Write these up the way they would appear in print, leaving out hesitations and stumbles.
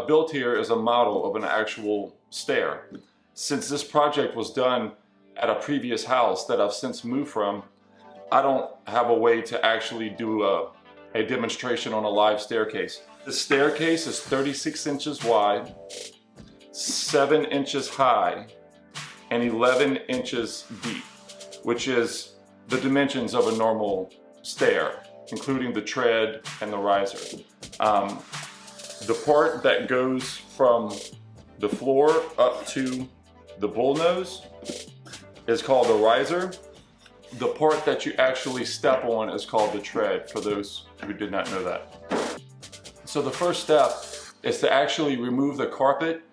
Built here is a model of an actual stair. Since this project was done at a previous house that I've since moved from, I don't have a way to actually do a demonstration on a live staircase. The staircase is 36 inches wide, 7 inches high, and 11 inches deep, which is the dimensions of a normal stair, including the tread and the riser. The part that goes from the floor up to the bullnose is called the riser. The part that you actually step on is called the tread, for those who did not know that. So the first step is to actually remove the carpet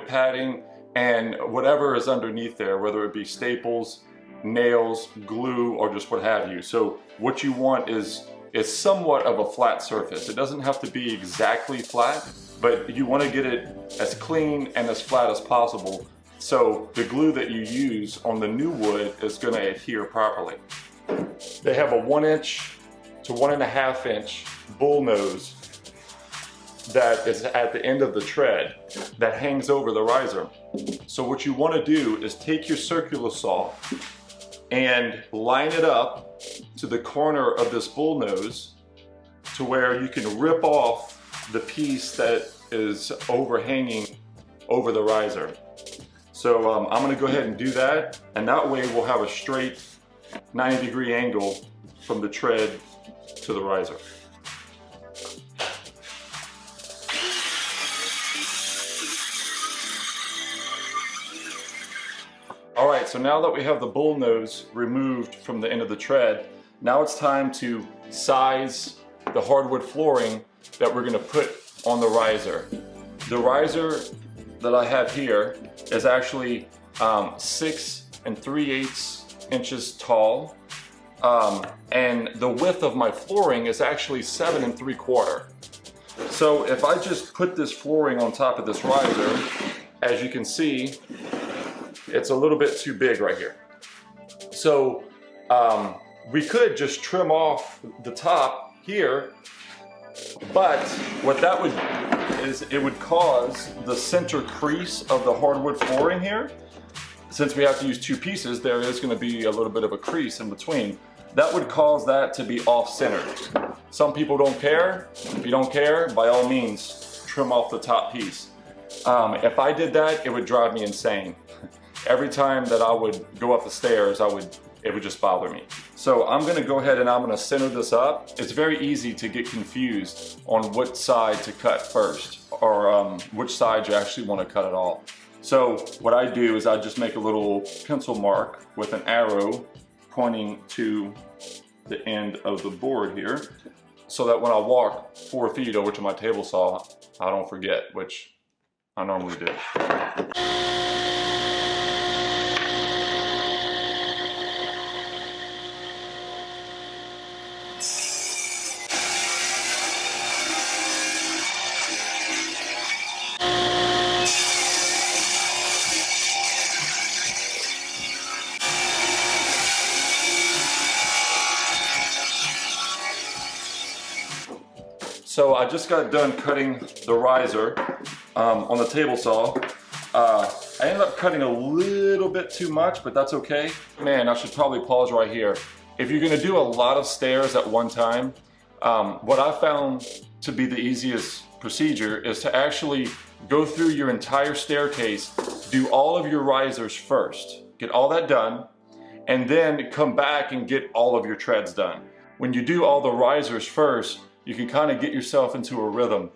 padding, and whatever is underneath there, whether it be staples, nails, glue, or just what have you. So what you want is somewhat of a flat surface. It doesn't have to be exactly flat, but you want to get it as clean and as flat as possible, so the glue that you use on the new wood is going to adhere properly. They have a 1 inch to 1.5 inch bullnose that is at the end of the tread that hangs over the riser. So what you want to do is take your circular saw and line it up to the corner of this bullnose to where you can rip off the piece that is overhanging over the riser. So I'm going to go ahead and do that, and that way we'll have a straight 90-degree angle from the tread to the riser. Alright, so now that we have the bullnose removed from the end of the tread, now it's time to size the hardwood flooring that we're going to put on the riser. The riser that I have here is actually 6 3/8 inches tall, and the width of my flooring is actually 7 3/4. So if I just put this flooring on top of this riser, as you can see, it's a little bit too big right here. So we could just trim off the top here, but what that would do is it would cause the center crease of the hardwood flooring here. Since we have to use 2 pieces, there is going to be a little bit of a crease in between. That would cause that to be off-centered. Some people don't care. If you don't care, by all means, trim off the top piece. If I did that, it would drive me insane. Every time that I would go up the stairs, it would just bother me. So I'm going to go ahead and I'm going to center this up. It's very easy to get confused on what side to cut first, or which side you actually want to cut it off. So what I do is I just make a little pencil mark with an arrow pointing to the end of the board here, so that when I walk 4 feet over to my table saw, I don't forget, which I normally do. So I just got done cutting the riser on the table saw. I ended up cutting a little bit too much, but that's okay. Man, I should probably pause right here. If you're gonna do a lot of stairs at one time, what I found to be the easiest procedure is to actually go through your entire staircase, do all of your risers first, get all that done, and then come back and get all of your treads done. When you do all the risers first, you can kind of get yourself into a rhythm,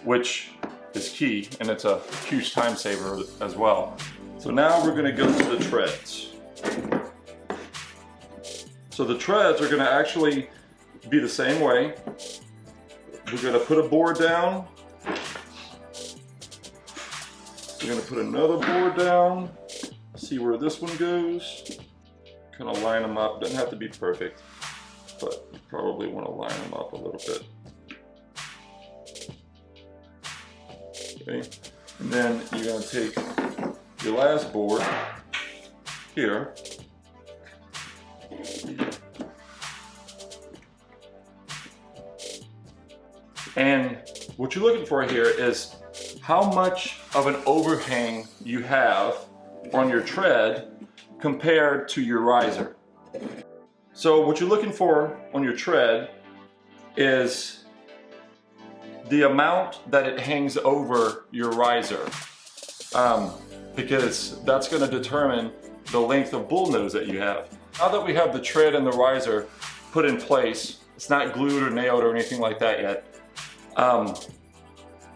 which is key, and it's a huge time saver as well. So now we're going to go to the treads. So the treads are going to actually be the same way. We're going to put a board down. We're going to put another board down. See where this one goes. Kind of line them up. Doesn't have to be perfect, but you probably want to line them up a little bit. Okay. And then you're going to take your last board here, and what you're looking for here is how much of an overhang you have on your tread compared to your riser. So what you're looking for on your tread is the amount that it hangs over your riser, because that's going to determine the length of bullnose that you have. Now that we have the tread and the riser put in place, it's not glued or nailed or anything like that yet,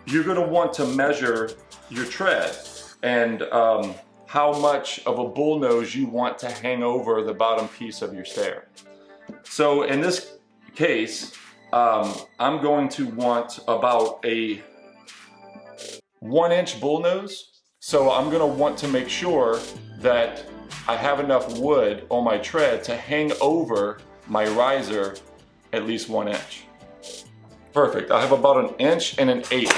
you're going to want to measure your tread and how much of a bullnose you want to hang over the bottom piece of your stair. So in this case, I'm going to want about a 1-inch bullnose. So I'm going to want to make sure that I have enough wood on my tread to hang over my riser at least 1 inch. Perfect. I have about 1 1/8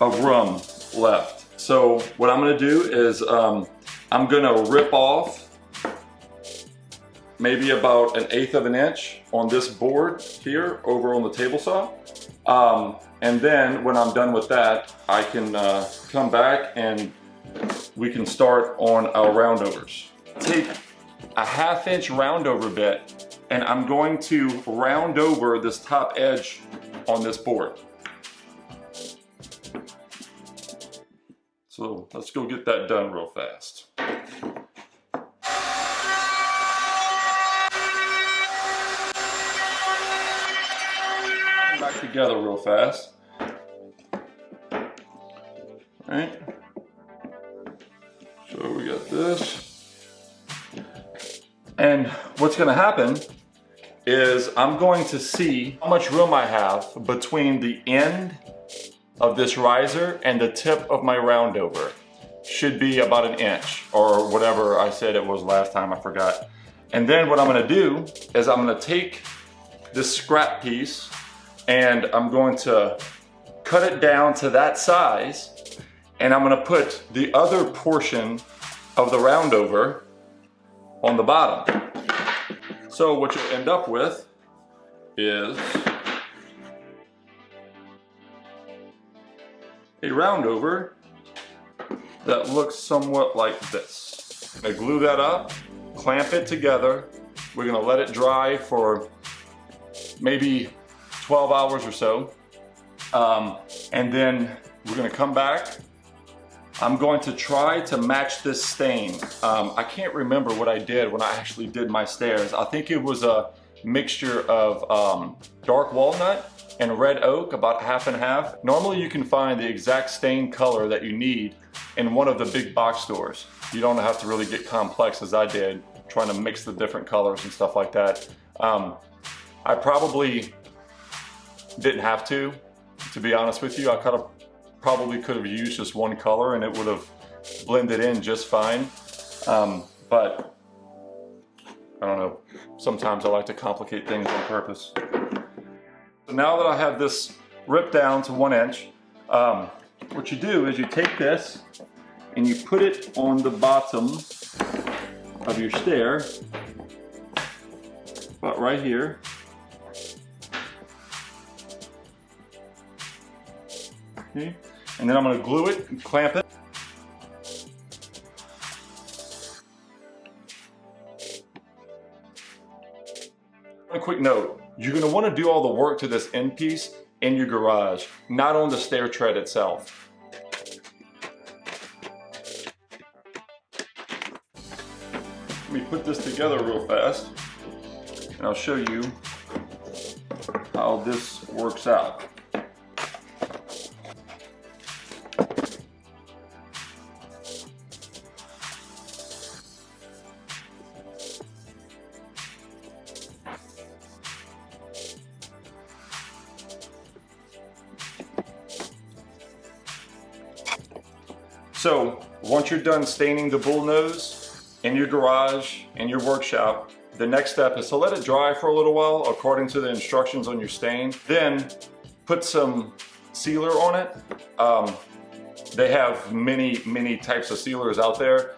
of room left. So what I'm going to do is I'm going to rip off maybe about 1/8 of an inch on this board here over on the table saw. And then when I'm done with that, I can come back and we can start on our roundovers. Take a 1/2 inch roundover bit and I'm going to round over this top edge on this board. So let's go get that done real fast. Back together real fast. All right. So we got this. And what's going to happen is I'm going to see how much room I have between the end of this riser and the tip of my roundover. Should be about 1 inch or whatever I said it was last time, I forgot. And then what I'm going to do is I'm going to take this scrap piece and I'm going to cut it down to that size, and I'm going to put the other portion of the roundover on the bottom. So what you'll end up with is a roundover that looks somewhat like this. I glue that up, clamp it together. We're going to let it dry for maybe 12 hours or so. And then we're going to come back. I'm going to try to match this stain. I can't remember what I did when I actually did my stairs. I think it was a mixture of dark walnut and red oak, about 50/50. Normally you can find the exact stain color that you need in one of the big box stores. You don't have to really get complex as I did, trying to mix the different colors and stuff like that. I probably didn't have to be honest with you. I probably could have used just one color and it would have blended in just fine. But I don't know, sometimes I like to complicate things on purpose. So now that I have this ripped down to 1 inch, what you do is you take this and you put it on the bottom of your stair, about right here. Okay. And then I'm going to glue it and clamp it. A quick note, you're going to want to do all the work to this end piece in your garage, not on the stair tread itself. Let me put this together real fast and I'll show you how this works out. So once you're done staining the bullnose in your garage, in your workshop, the next step is to let it dry for a little while according to the instructions on your stain. Then put some sealer on it. They have many types of sealers out there.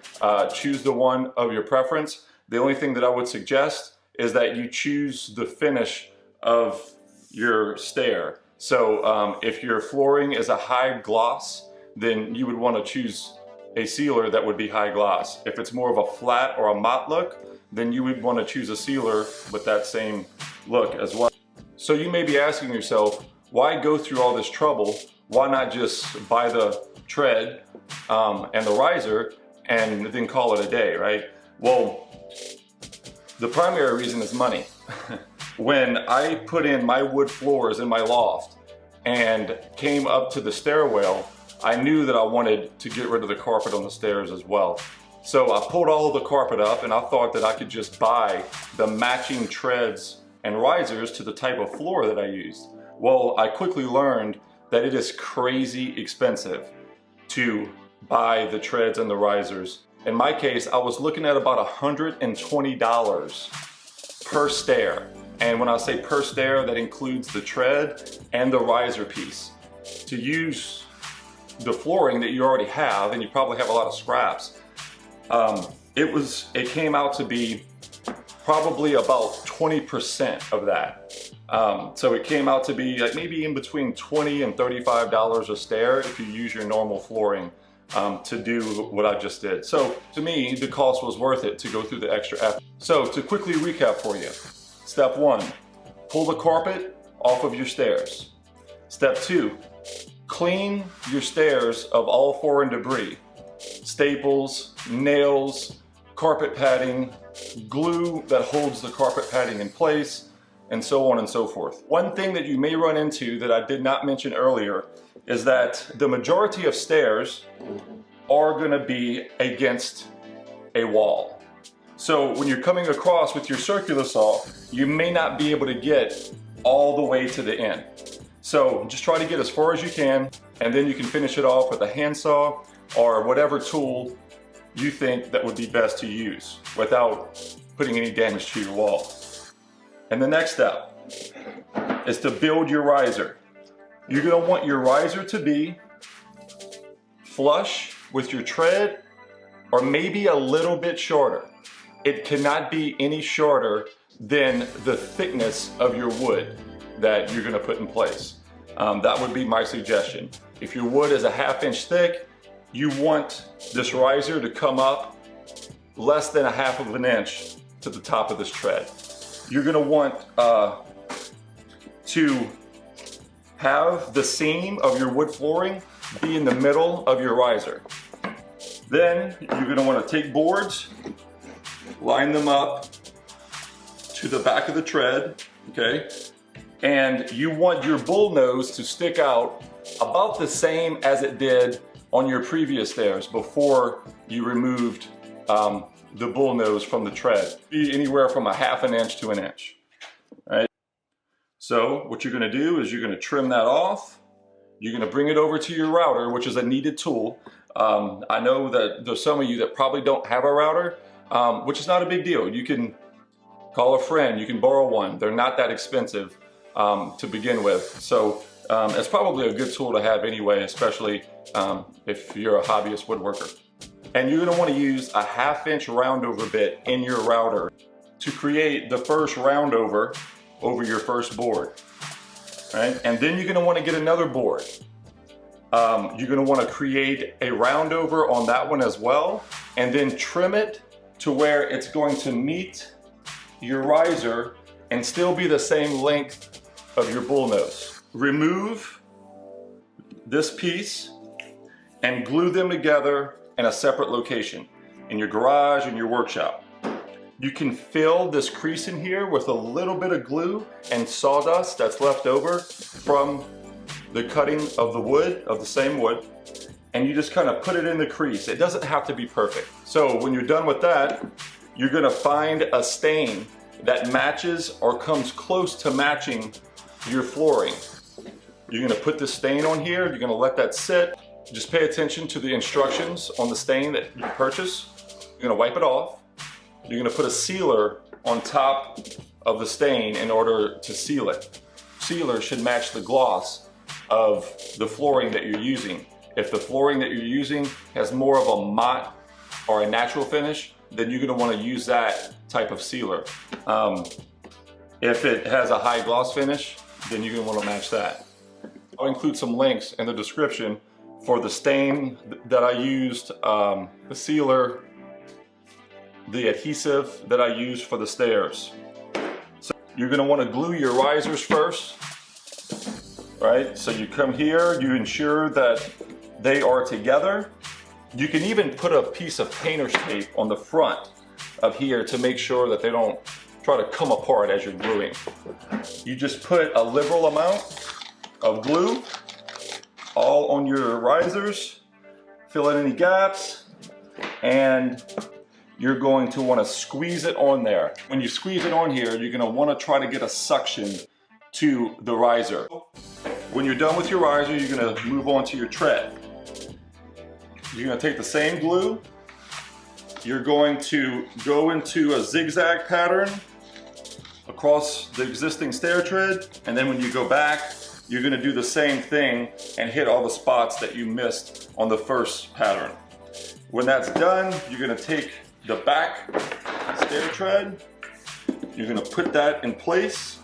Choose the one of your preference. The only thing that I would suggest is that you choose the finish of your stair. So if your flooring is a high gloss, then you would want to choose a sealer that would be high gloss. If it's more of a flat or a matte look, then you would want to choose a sealer with that same look as well. So you may be asking yourself, why go through all this trouble? Why not just buy the tread and the riser and then call it a day, right? Well, the primary reason is money. When I put in my wood floors in my loft and came up to the stairwell, I knew that I wanted to get rid of the carpet on the stairs as well. So I pulled all of the carpet up and I thought that I could just buy the matching treads and risers to the type of floor that I used. Well, I quickly learned that it is crazy expensive to buy the treads and the risers. In my case, I was looking at about $120 per stair. And when I say per stair, that includes the tread and the riser piece. To use the flooring that you already have, and you probably have a lot of scraps, it came out to be probably about 20% of that. So it came out to be like maybe in between $20 and $35 a stair if you use your normal flooring to do what I just did. So to me, the cost was worth it to go through the extra effort. So to quickly recap for you, step 1, pull the carpet off of your stairs. Step 2, clean your stairs of all foreign debris, staples, nails, carpet padding, glue that holds the carpet padding in place, and so on and so forth. One thing that you may run into that I did not mention earlier is that the majority of stairs are going to be against a wall. So when you're coming across with your circular saw, you may not be able to get all the way to the end. So just try to get as far as you can, and then you can finish it off with a handsaw or whatever tool you think that would be best to use without putting any damage to your wall. And the next step is to build your riser. You're going to want your riser to be flush with your tread or maybe a little bit shorter. It cannot be any shorter than the thickness of your wood that you're going to put in place. That would be my suggestion. If your wood is a 1/2 inch thick, you want this riser to come up less than a 1/2 inch to the top of this tread. You're going to want to have the seam of your wood flooring be in the middle of your riser. Then you're going to want to take boards, line them up to the back of the tread, okay? And you want your bullnose to stick out about the same as it did on your previous stairs before you removed the bullnose from the tread. Be anywhere from a 1/2 inch to an inch. All right? So what you're going to do is you're going to trim that off. You're going to bring it over to your router, which is a needed tool. I know that there's some of you that probably don't have a router, which is not a big deal. You can call a friend, you can borrow one. They're not that expensive to begin with. So it's probably a good tool to have anyway, especially if you're a hobbyist woodworker. And you're going to want to use a 1/2 inch roundover bit in your router to create the first roundover over your first board. Right? And then you're going to want to get another board. You're going to want to create a roundover on that one as well, and then trim it to where it's going to meet your riser and still be the same length of your bullnose. Remove this piece and glue them together in a separate location, in your garage, in your workshop. You can fill this crease in here with a little bit of glue and sawdust that's left over from the cutting of the wood, of the same wood, and you just kind of put it in the crease. It doesn't have to be perfect. So when you're done with that, you're gonna find a stain that matches or comes close to matching your flooring. You're gonna put the stain on here, you're gonna let that sit. Just pay attention to the instructions on the stain that you purchase. You're gonna wipe it off. You're gonna put a sealer on top of the stain in order to seal it. Sealer should match the gloss of the flooring that you're using. If the flooring that you're using has more of a matte or a natural finish, then you're gonna wanna use that type of sealer. If it has a high gloss finish, then you're gonna wanna match that. I'll include some links in the description for the stain that I used, the sealer, the adhesive that I used for the stairs. So you're going to want to glue your risers first, right? So you come here, you ensure that they are together. You can even put a piece of painter's tape on the front of here to make sure that they don't try to come apart as you're gluing. You just put a liberal amount of glue all on your risers, fill in any gaps, and you're going to want to squeeze it on there. When you squeeze it on here, you're going to want to try to get a suction to the riser. When you're done with your riser, you're going to move on to your tread. You're going to take the same glue, you're going to go into a zigzag pattern across the existing stair tread, and then when you go back, you're going to do the same thing and hit all the spots that you missed on the first pattern. When that's done, you're going to take the back stair tread, you're going to put that in place,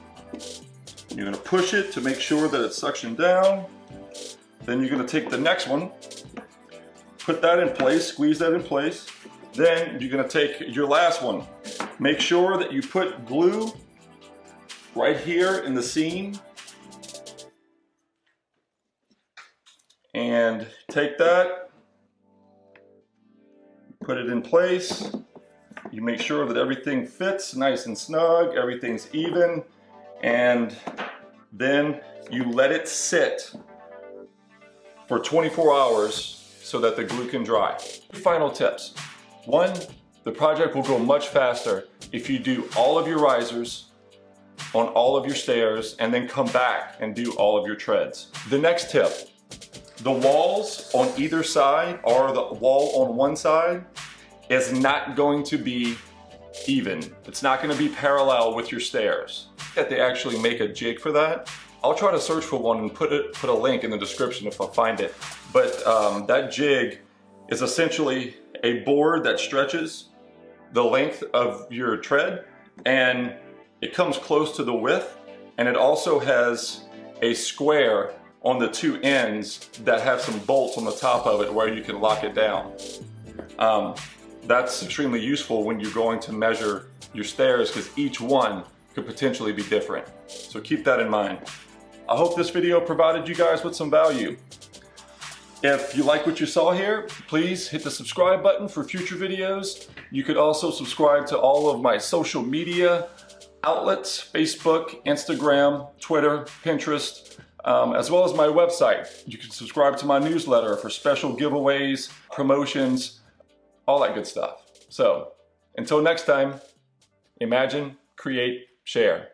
you're going to push it to make sure that it's suctioned down, then you're going to take the next one, put that in place, squeeze that in place, then you're going to take your last one. Make sure that you put glue right here in the seam, and take that, put it in place. You make sure that everything fits nice and snug, everything's even, and then you let it sit for 24 hours so that the glue can dry. Final tips. 1, the project will go much faster if you do all of your risers on all of your stairs and then come back and do all of your treads. The next tip, the walls on either side or the wall on one side is not going to be even. It's not going to be parallel with your stairs. That they actually make a jig for that. I'll try to search for one and put a link in the description if I find it. But that jig is essentially a board that stretches the length of your tread, and it comes close to the width, and it also has a square on the two ends that have some bolts on the top of it where you can lock it down. That's extremely useful when you're going to measure your stairs because each one could potentially be different. So keep that in mind. I hope this video provided you guys with some value. If you like what you saw here, please hit the subscribe button for future videos. You could also subscribe to all of my social media outlets, Facebook, Instagram, Twitter, Pinterest, as well as my website. You can subscribe to my newsletter for special giveaways, promotions, all that good stuff. So, until next time, imagine, create, share.